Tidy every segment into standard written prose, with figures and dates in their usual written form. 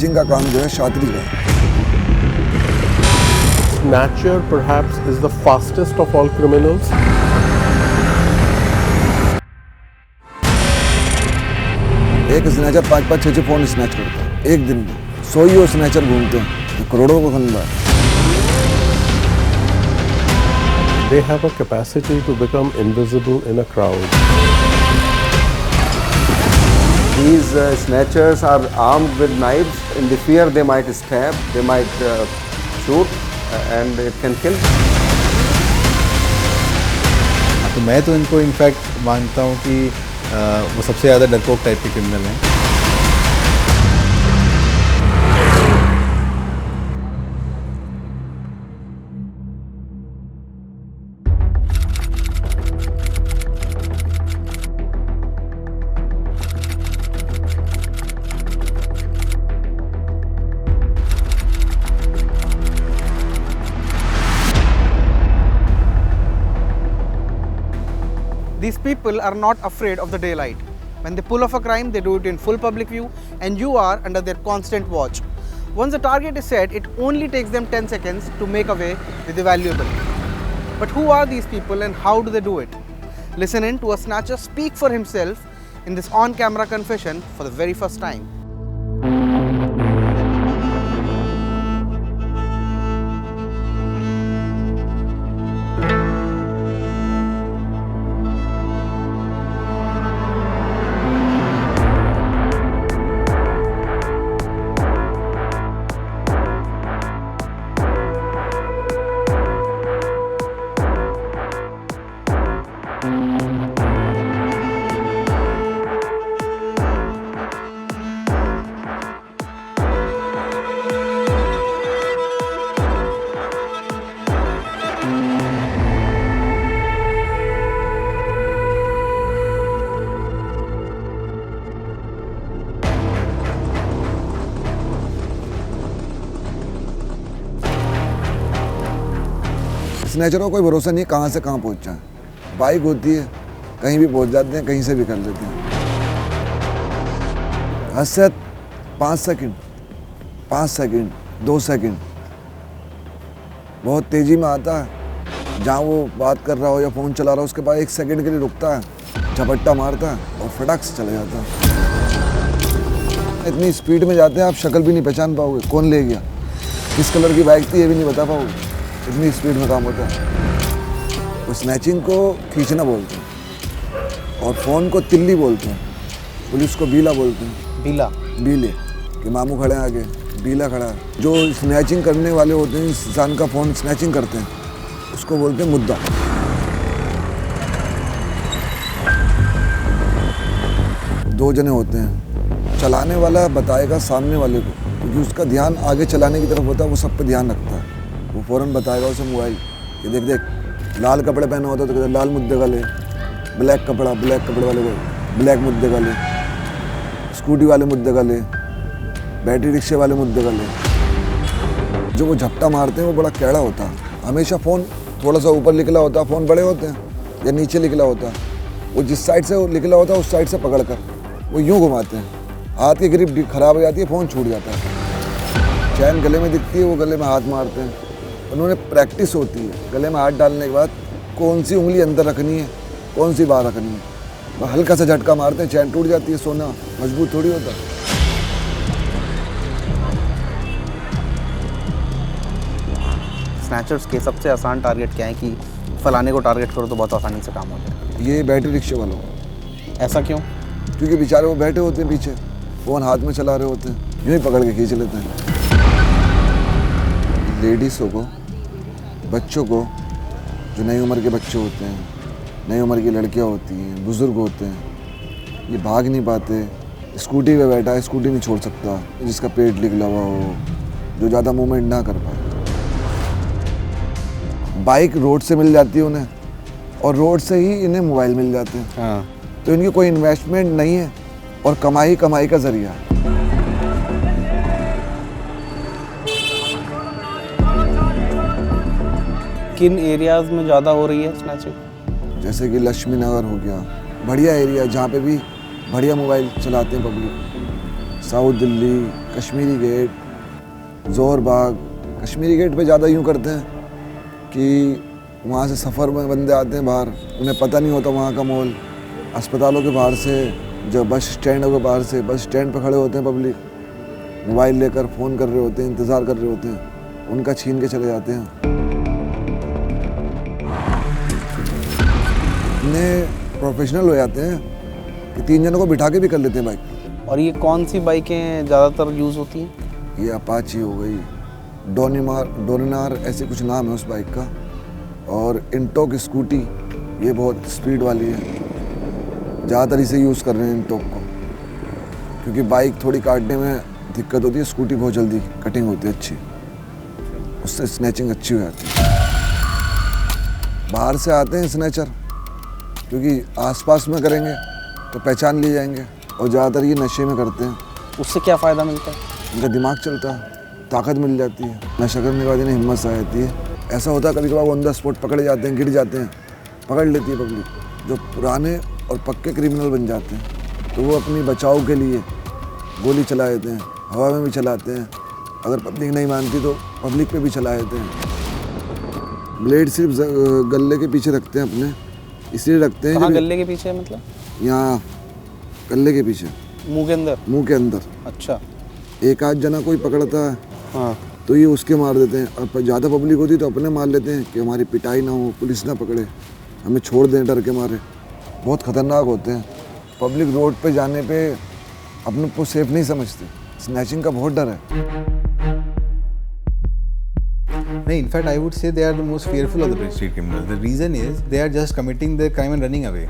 Snatching का काम जो है शातिरी का है। Snatcher perhaps is the fastest of all criminals. एक स्नैचर 5-5, 6-6 फोन स्नैच करता है एक दिन में। 100 ही और स्नैचर घूमते हैं, तो करोड़ों का धंधा है। They have a capacity to become invisible in a crowd. These snatchers are armed with knives. In the fear, they might stab, they might shoot, and it can kill. तो मैं तो इनको इनफैक्ट मानता हूँ कि वो सबसे ज़्यादा डरपोक टाइप के क्रिमिनल हैं। These people are not afraid of the daylight. When they pull off a crime, they do it in full public view, and you are under their constant watch. Once the target is set, it only takes them 10 seconds to make away with the valuable. But who are these people and how do they do it? Listen in to a snatcher speak for himself in this on-camera confession for the very first time. स्नैचरों को कोई भरोसा नहीं है कहाँ से कहाँ पहुँच जाए। बाइक होती है, कहीं भी पहुँच जाते हैं, कहीं से भी कर लेते हैं। हद से 5 सेकंड, 2 सेकंड बहुत तेज़ी में आता है। जहाँ वो बात कर रहा हो या फ़ोन चला रहा हो, उसके बाद 1 सेकंड के लिए रुकता है, झपट्टा मारता है और फटाक से चला जाता है। इतनी स्पीड में जाते हैं आप शक्ल भी नहीं पहचान पाओगे, कौन ले गया, किस कलर की बाइक थी ये भी नहीं बता पाओगे, इतनी स्पीड में काम होता है। तो स्नैचिंग को खींचना बोलते हैं और फ़ोन को तिल्ली बोलते हैं, पुलिस को बीला बोलते हैं। बीले कि मामू खड़े हैं आगे, बीला खड़ा है। जो स्नैचिंग करने वाले होते हैं, इंसान का फ़ोन स्नैचिंग करते हैं, उसको बोलते हैं मुद्दा। दो जने होते हैं, चलाने वाला बताएगा सामने वाले को, क्योंकि उसका ध्यान आगे चलाने की तरफ होता है, वो सब पे ध्यान रखता है। वो फ़ौरन बताएगा उसे मोबाइल कि देख देख, लाल कपड़े पहना होता तो कहते लाल मुद्दे का ले, ब्लैक कपड़े वाले को ब्लैक मुद्दे का ले, स्कूटी वाले मुद्दे का ले, बैटरी रिक्शे वाले मुद्दे का ले। जो वो झपटा मारते हैं वो बड़ा कैड़ा होता है। हमेशा फ़ोन थोड़ा सा ऊपर निकला होता है, फ़ोन बड़े होते हैं, या नीचे निकला होता है। वो जिस साइड से निकला होता है उस साइड से पकड़ कर वो यूँ घुमाते हैं, हाथ की ग्रिप ख़राब हो जाती है, फ़ोन छूट जाता है। चैन गले में दिखती है, वो गले में हाथ मारते हैं। उन्होंने प्रैक्टिस होती है, गले में हाथ डालने के बाद कौन सी उंगली अंदर रखनी है, कौन सी बाहर रखनी है। वो हल्का सा झटका मारते हैं, चैन टूट जाती है। सोना मजबूत थोड़ी होता। स्नैचर्स के सबसे आसान टारगेट क्या है कि फलाने को टारगेट करो तो बहुत आसानी से काम हो जाए? ये बैटरी रिक्शे वालों, ऐसा क्यों? क्योंकि बेचारे वो बैठे होते हैं पीछे, फ़ोन हाथ में चला रहे होते हैं, यूँ ही पकड़ के खींच लेते हैं। लेडीज़ों को, बच्चों को, जो नई उम्र के बच्चे होते हैं, नई उम्र की लड़कियां होती हैं, बुज़ुर्ग होते हैं, ये भाग नहीं पाते। स्कूटी पे बैठा है, स्कूटी नहीं छोड़ सकता, जिसका पेट निकला हुआ हो, जो ज़्यादा मूवमेंट ना कर पाए। बाइक रोड से मिल जाती है उन्हें, और रोड से ही इन्हें मोबाइल मिल जाते हैं। हाँ। तो इनकी कोई इन्वेस्टमेंट नहीं है और कमाई का ज़रिया है। किन एरियाज़ में ज़्यादा हो रही है स्नैचिंग? जैसे कि लक्ष्मी नगर हो गया, बढ़िया एरिया जहाँ पे भी बढ़िया मोबाइल चलाते हैं public. South Delhi, Kashmiri Gate, Jor Bagh. Kashmiri gate पे ज़्यादा यूँ करते हैं कि वहाँ से सफ़र में बंदे आते हैं बाहर, उन्हें पता नहीं होता वहाँ का माहौल। अस्पतालों के बाहर से, जो बस स्टैंडों के बाहर से, बस स्टैंड पे खड़े होते हैं पब्लिक, मोबाइल लेकर फ़ोन कर रहे होते हैं, इंतज़ार कर रहे होते हैं, उनका छीन के चले जाते हैं। इतने प्रोफेशनल हो जाते हैं कि 3 जनों को बिठा के भी कर लेते हैं बाइक। और ये कौन सी बाइकें ज़्यादातर यूज़ होती हैं? ये अपाची हो गई, डोनिनार ऐसे कुछ नाम है उस बाइक का, और इंटॉक स्कूटी, ये बहुत स्पीड वाली है। ज़्यादातर इसे यूज़ कर रहे हैं इंटॉक को, क्योंकि बाइक थोड़ी काटने में दिक्कत होती है, स्कूटी बहुत जल्दी कटिंग होती है अच्छी, उससे स्नैचिंग अच्छी हो जाती है। बाहर से आते हैं स्नैचर, क्योंकि आसपास में करेंगे तो पहचान लिए जाएंगे, और ज़्यादातर ये नशे में करते हैं। उससे क्या फ़ायदा मिलता है? उनका दिमाग चलता है, ताकत मिल जाती है, नशा करने के बाद इन्हें हिम्मत आ जाती है। ऐसा होता है कभी कभार ऑन द स्पॉट पकड़े जाते हैं, गिर जाते हैं, पकड़ लेती है पब्लिक। जो पुराने और पक्के क्रिमिनल बन जाते हैं तो वो अपनी बचाव के लिए गोली चला देते हैं, हवा में भी चलाते हैं, अगर पब्लिक नहीं मानती तो पब्लिक पे भी चला देते हैं। ब्लेड सिर्फ गले के पीछे रखते हैं अपने, इसलिए रखते हैं। कहाँ गले के पीछे मतलब? यहाँ गले के पीछे, मुंह के अंदर? मुंह के अंदर। अच्छा। एक आध जना कोई पकड़ता है हाँ, तो ये उसके मार देते हैं, और ज़्यादा पब्लिक होती तो अपने मार लेते हैं कि हमारी पिटाई ना हो, पुलिस ना पकड़े, हमें छोड़ दें डर के मारे। बहुत ख़तरनाक होते हैं। पब्लिक रोड पे जाने पे अपने को सेफ नहीं समझते, स्नैचिंग का बहुत डर है। No, in fact, I would say they are the most fearful of the street criminals. The reason is they are just committing the crime and running away.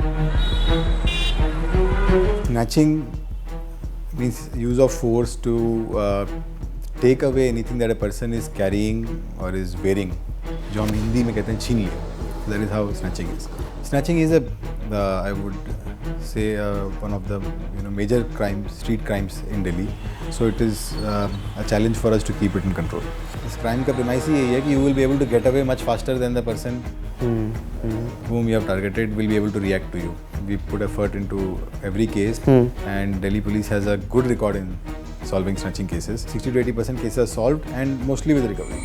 Snatching means use of force to take away anything that a person is carrying or is wearing. जो हम हिंदी में कहते हैं छीन लिया. That is how snatching is. Snatching is I would say one of the major crimes, street crimes in Delhi. So it is a challenge for us to keep it in control. इस crime का premise ही यही है कि you will be able to get away much faster than the person whom you have targeted will be able to react to you. We put effort into every case, and Delhi police has a good record in solving snatching cases. 60 to 80% cases are solved, and mostly with recovery.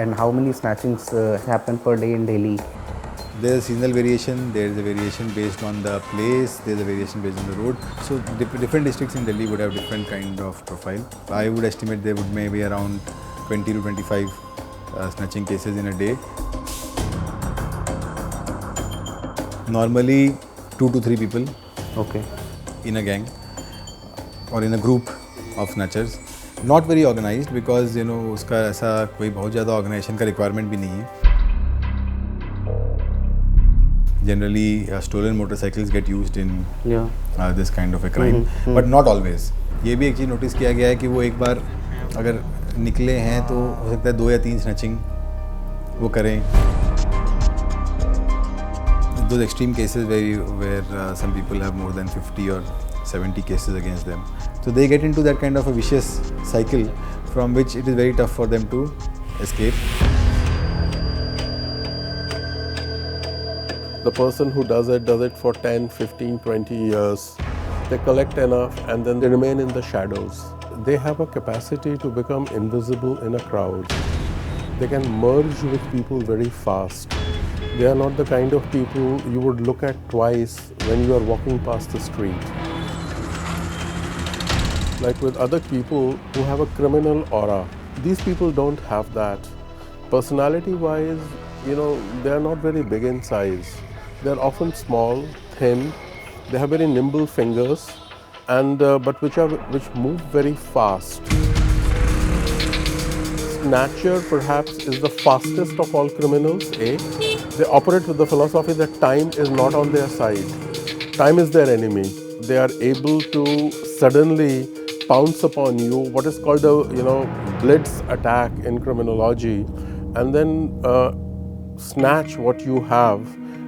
And how many snatchings happen per day in Delhi? There is seasonal variation, there is a variation based on the place, there is a variation based on the road. So different districts in Delhi would have different kind of profile. I would estimate there would maybe around 20 to 25 snatching cases in a day. Normally 2 to 3 people Okay. in a gang or in a group of snatchers. Not very organized because उसका ऐसा कोई बहुत ज़्यादा organization का requirement भी नहीं है. Generally, stolen motorcycles get used in this kind of a crime, but not always. ये भी एक चीज़ नोटिस किया गया है कि वो एक बार अगर निकले हैं तो हो सकता है 2 या 3 स्नैचिंग वो करें. Those extreme cases where some people have more than 50 or 70 cases against them. So they get into that kind of a vicious cycle from which it is very tough for them to escape. The person who does it for 10, 15, 20 years. They collect enough and then they remain in the shadows. They have a capacity to become invisible in a crowd. They can merge with people very fast. They are not the kind of people you would look at twice when you are walking past the street. Like with other people who have a criminal aura, these people don't have that. Personality-wise, they are not very big in size. They are often small, thin. They have very nimble fingers, and but which move very fast. Snatcher perhaps is the fastest of all criminals. They operate with the philosophy that time is not on their side. Time is their enemy. They are able to suddenly pounce upon you, what is called a blitz attack in criminology, and then snatch what you have,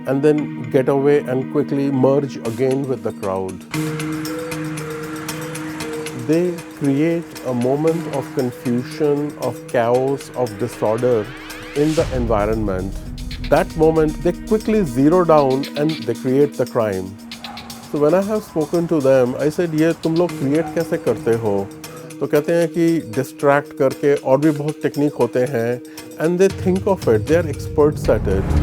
and then get away and quickly merge again with the crowd. They create a moment of confusion, of chaos, of disorder in the environment. That moment, they quickly zero down and they create the crime. So when I have spoken to them, I said, ये तुम लोग create कैसे करते हो? तो कहते हैं कि distract करके और भी बहुत technique होते हैं, and they think of it. They are experts at it.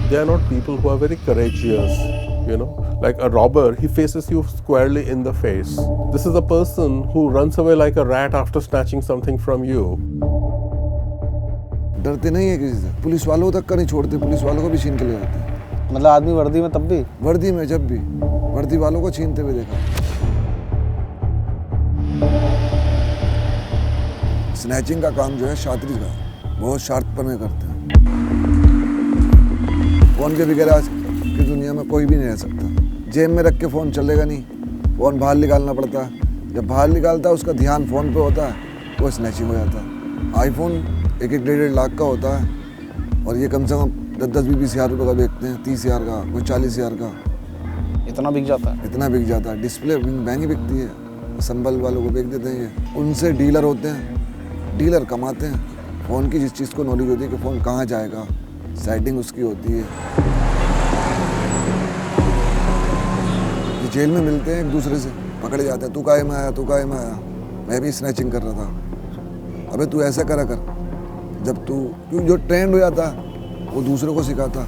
They are not people who are very courageous, you know. Like a robber, he faces you squarely in the face. This is a person who runs away like a rat after snatching something from you. डरते नहीं है किसी से, police वालों तक का नहीं छोड़ते, पुलिस वालों को भी छीन के ले जाते हैं। मतलब आदमी वर्दी में तब भी? वर्दी में जब भी, वर्दी वालों को छीनते हुए देखा। स्नैचिंग का काम जो है शातिरी का, बहुत शार्पपने करते हैं। फ़ोन के बगैर आज की दुनिया में कोई भी नहीं रह सकता। जेब में रख के फ़ोन चलेगा नहीं, फ़ोन बाहर निकालना पड़ता है। जब बाहर निकालता है उसका ध्यान फ़ोन पे होता है, वो स्नैचिंग हो जाता है। आईफोन 1-1 लाख का होता है और ये कम से कम 10-20 हज़ार रुपये का बेचते हैं, 30 हज़ार का, कोई 40 हज़ार का। इतना बिक जाता है? इतना बिक जाता है। डिस्प्ले महंगी बिकती है, संभल वालों को बेच देते हैं ये। उनसे डीलर होते हैं, डीलर कमाते हैं। फ़ोन की जिस चीज़ को नॉलेज होती है कि फ़ोन कहाँ जाएगा, सेटिंग उसकी होती है। ये जेल में मिलते हैं एक दूसरे से, पकड़े जाते हैं, तू काहे में आया, तू काहे में आया। मैं भी स्नैचिंग कर रहा था। अबे तू ऐसा करा कर। जब तू क्योंकि जो ट्रेंड हो जाता वो दूसरों को सिखाता।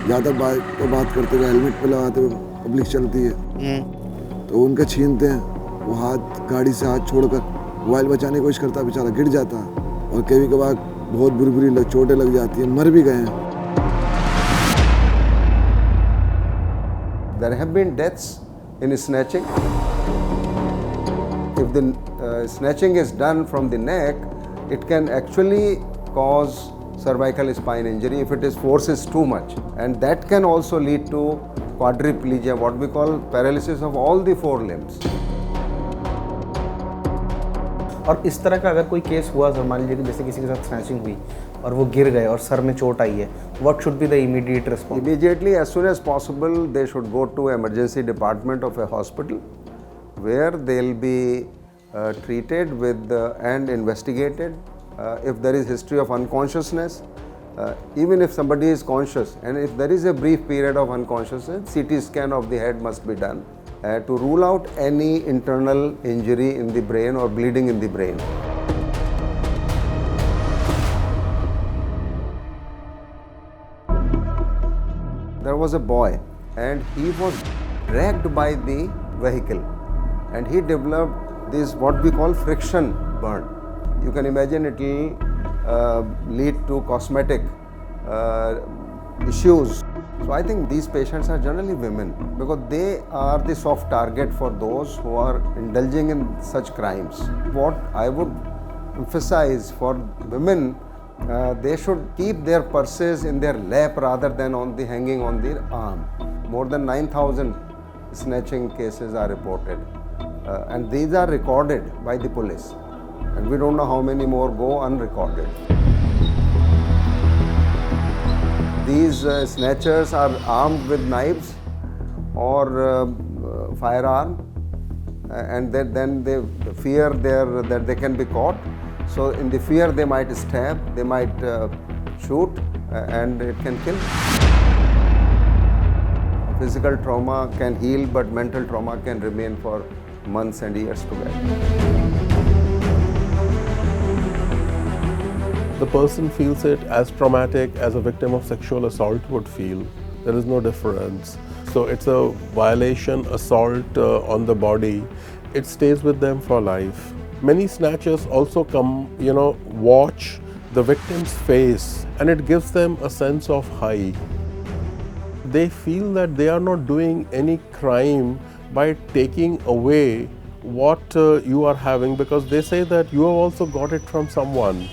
ज़्यादा बाइक पर बात करते हुए, हेलमेट पे लगाते हुए पब्लिक चलती है तो उनके छीनते हैं। वो हाथ, गाड़ी से हाथ छोड़कर मोबाइल बचाने की कोशिश करता, बेचारा गिर जाता और कभी कभार बहुत बुरी चोटें लग जाती हैं, मर भी गए हैं। There have been deaths in snatching. If the snatching is done from the neck, it can actually cause cervical spine injury if it is forces too much, and that can also lead to quadriplegia, what we call paralysis of all the 4 limbs. और इस तरह का अगर कोई case हुआ sir, मान लीजिए कि जैसे किसी के साथ स्नैचिंग हुई और वो गिर गए और सर में चोट आई है, what should be the immediate response? Immediately, as soon as possible, they should go to emergency department of a hospital where they'll be treated with and investigated. If there is history of unconsciousness, even if somebody is conscious, and if there is a brief period of unconsciousness, CT scan of the head must be done to rule out any internal injury in the brain or bleeding in the brain. There was a boy and he was dragged by the vehicle and he developed this what we call friction burn. You can imagine it will lead to cosmetic issues. So I think these patients are generally women because they are the soft target for those who are indulging in such crimes. What I would emphasize for women, they should keep their purses in their lap rather than hanging on their arm. More than 9,000 snatching cases are reported and these are recorded by the police, and we don't know how many more go unrecorded. These snatchers are armed with knives or firearm, and then they fear that they can be caught. So in the fear they might stab, they might shoot, and it can kill. Physical trauma can heal, but mental trauma can remain for months and years together. The person feels it as traumatic as a victim of sexual assault would feel. There is no difference. So it's a violation, assault on the body. It stays with them for life. Many snatchers also come, watch the victim's face, and it gives them a sense of high. They feel that they are not doing any crime by taking away what you are having, because they say that you have also got it from someone.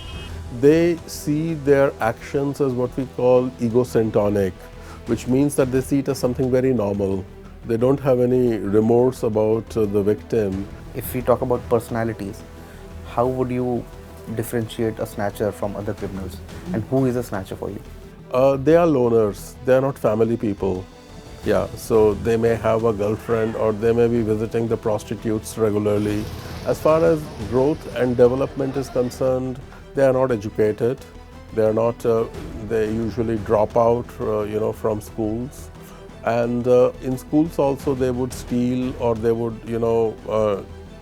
They see their actions as what we call egocentric, which means that they see it as something very normal. They don't have any remorse about the victim. If we talk about personalities, how would you differentiate a snatcher from other criminals? And who is a snatcher for you? They are loners. They are not family people. Yeah, so they may have a girlfriend or they may be visiting the prostitutes regularly. As far as growth and development is concerned, they are not educated. They are not. They usually drop out, from schools, and in schools also they would steal or they would,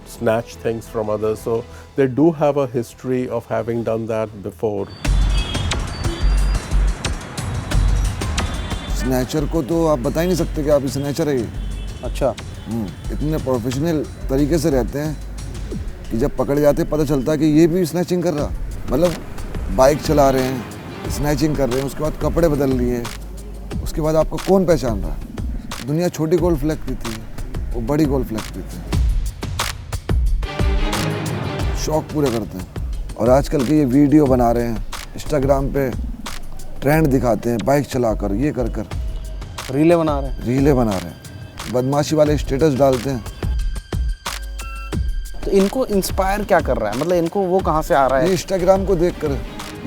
snatch things from others. So they do have a history of having done that before. Snatcher को तो आप बता ही नहीं सकते कि आप snatcher है ये। अच्छा। इतने प्रोफेशनल तरीके से रहते हैं कि जब पकड़े जाते हैं पता चलता है कि ये भी स्नैचिंग कर रहा, मतलब बाइक चला रहे हैं, स्नैचिंग कर रहे हैं, उसके बाद कपड़े बदल लिए, उसके बाद आपको कौन पहचान रहा है? दुनिया छोटी गोल्ड फ्लैग पीती है, वो बड़ी गोल्ड फ्लैग पीती है। शौक पूरे करते हैं। और आजकल के ये वीडियो बना रहे हैं, इंस्टाग्राम पे ट्रेंड दिखाते हैं, बाइक चलाकर ये कर कर रीले बना रहे हैं। रीलें बना रहे हैं, बदमाशी वाले स्टेटस डालते हैं। तो इनको इंस्पायर क्या कर रहा है, मतलब इनको वो कहाँ से आ रहा ये है? इंस्टाग्राम को देखकर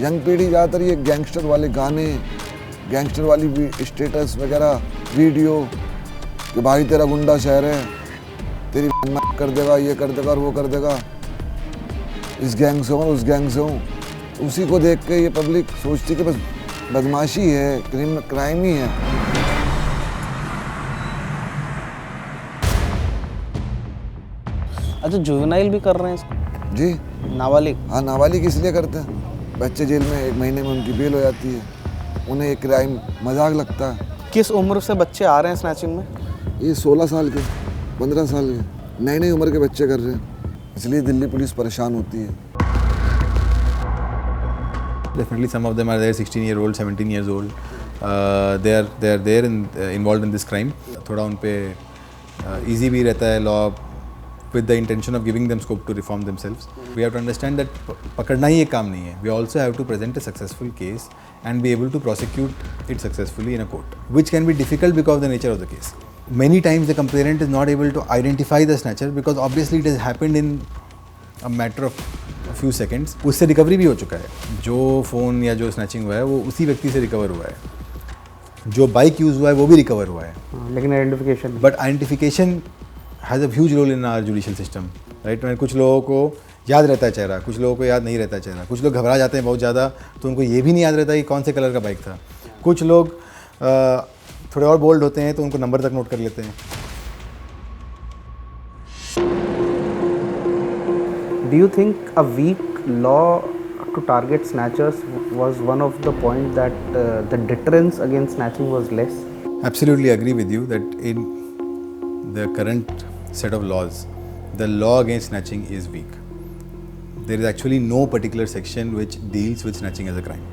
यंग पीढ़ी ज़्यादातर ये गैंगस्टर वाले गाने, गैंगस्टर वाली स्टेटस वगैरह वीडियो कि भाई तेरा गुंडा शहर है, तेरी कर देगा, ये कर देगा और वो कर देगा, इस गैंग से हूँ उस गैंग से हूँ। उसी को देख के ये पब्लिक सोचती कि बस बदमाशी है, क्राइम ही है। अच्छा, जुवेनाइल भी कर रहे हैं इसको? जी नाबालिग? हाँ, नाबालिग इसलिए करते हैं, बच्चे जेल में 1 महीने में उनकी बेल हो जाती है, उन्हें ये क्राइम मजाक लगता है। किस उम्र से बच्चे आ रहे हैं स्नैचिंग में? ये 16 साल के, 15 साल के, नई उम्र के बच्चे कर रहे हैं, इसलिए दिल्ली पुलिस परेशान होती है। Definitely, some of them are there, 16-year-old, 17 years old. They are there involved in this crime. थोड़ा उन पे easy भी रहता है law, with the intention of giving them scope to reform themselves. We have to understand that पकड़ना ही एक काम नहीं है. We also have to present a successful case and be able to prosecute it successfully in a court, which can be difficult because of the nature of the case. Many times the complainant is not able to identify the snatcher because obviously it has happened in a matter of a few seconds. उससे recovery भी हो चुका है, जो phone या जो snatching हुआ है वो उसी व्यक्ति से रिकवर हुआ है, जो बाइक यूज़ हुआ है वो भी रिकवर हुआ है, लेकिन identification but identification has a huge role in our judicial system, right. कुछ लोगों को याद रहता है चेहरा, कुछ लोगों को याद नहीं रहता है चेहरा, कुछ लोग घबरा जाते हैं बहुत ज़्यादा तो उनको ये भी नहीं याद रहता कि कौन से कलर का बाइक था, कुछ लोग थोड़े और बोल्ड होते हैं तो उनको नंबर तक नोट कर लेते हैं। Do you think a weak law to target snatchers was one of the points that the deterrence against snatching was less? Absolutely agree with you that in the current set of laws, the law against snatching is weak. There is actually no particular section which deals with snatching as a crime.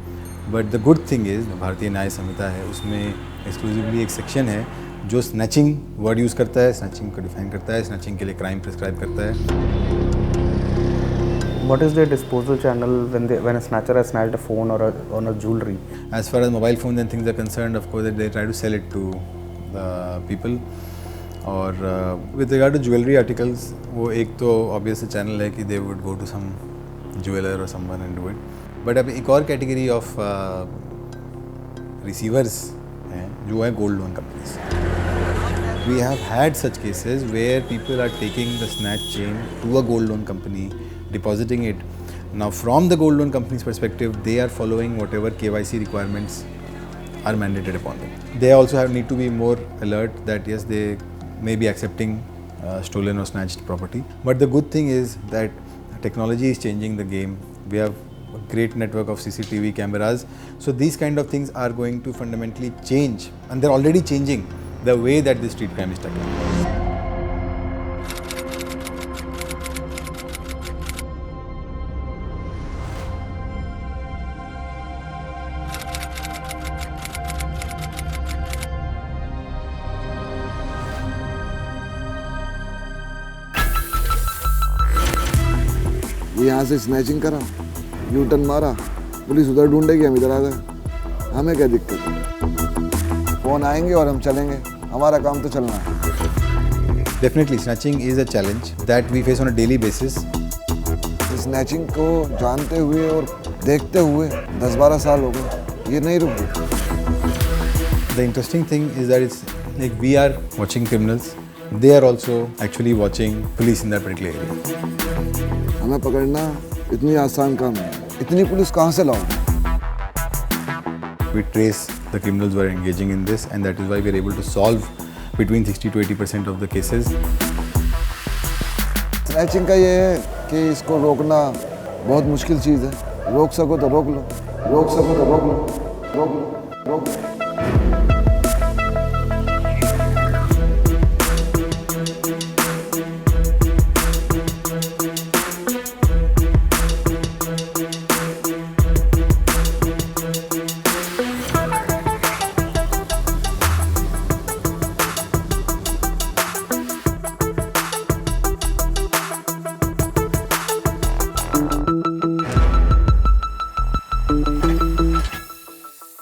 But the good thing is, भारतीय न्याय संहिता है, उसमें exclusively एक section है जो snatching word use करता है, snatching को define करता है, snatching के लिए crime prescribe करता है। What is their disposal channel when a snatcher has snatched a phone or a jewelry? As far as mobile phones and things are concerned, of course, they try to sell it to the people. और with regard to jewelry articles, वो एक तो obvious channel है कि they would go to some jeweler or someone and do it. But अब एक और category of receivers हैं जो है gold loan companies. We have had such cases where people are taking the snatch chain to a gold loan company, depositing it. Now from the gold loan company's perspective, they are following whatever KYC requirements are mandated upon them. They also need to be more alert that yes, they may be accepting stolen or snatched property. But the good thing is that technology is changing the game. We have a great network of CCTV cameras. So these kind of things are going to fundamentally change, and they're already changing the way that this street crime is tackled. ये यहाँ से snatching करा, U turn मारा, police उधर ढूंढेगी, हम इधर आ गए, हमें क्या दिक्कत है? फोन आएंगे और हम चलेंगे, हमारा काम तो चलना है। Definitely, snatching is a challenge that we face on a daily basis. Snatching को जानते हुए और देखते हुए 10-12 साल हो गए, ये नहीं रुक गई। The interesting thing is that it's like we are watching criminals, they are also actually watching police in that particular area. हमें पकड़ना इतनी आसान काम नहीं, इतनी पुलिस कहाँ से लाओगे? we trace the criminals who are engaging in this, and that is why we are able to solve between 60 to 80% of the cases. Snatching का ये है कि इसको रोकना बहुत मुश्किल चीज़ है। रोक सको तो रोक लो, रोक सको तो रोक लो, रोक लो, रोक लो।